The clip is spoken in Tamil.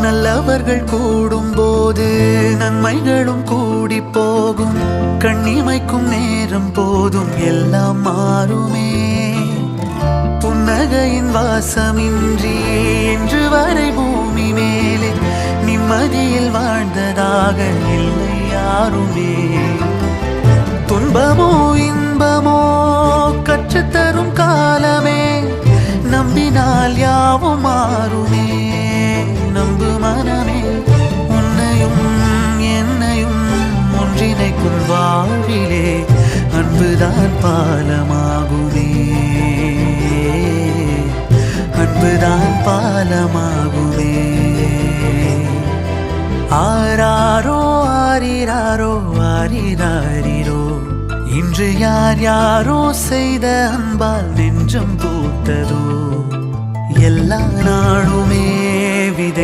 நல்லவர்கள் கூடும்போது நன்மைகளும் கூடி போகும். கண்ணிமைக்கும் நேரம் போதும் எல்லாம் மாறுமே. புன்னகையின் வாசமின்றி என்று வரை பூமி மேலே நிம்மதியில் வாழ்ந்ததாக இல்லை யாருமே. துன்பமோ இன்பமோ கற்றுத்தரும் காலமே, நம்பினால் யாவும் மாறுமே. நம்பு மனமே, உன்னையும் என்னையும் ஒன்றிணைக்கும் வாழ்விலே அன்புதான் பாலமாகுமே. அன்புதான் பாலமாகுமே. ஆராரோ ஆரிராரோ ஆரிராரிரோ, இன்று யார் யாரோ செய்த அன்பால் நெஞ்சம் பூத்ததோ. எல்லா நாளுமே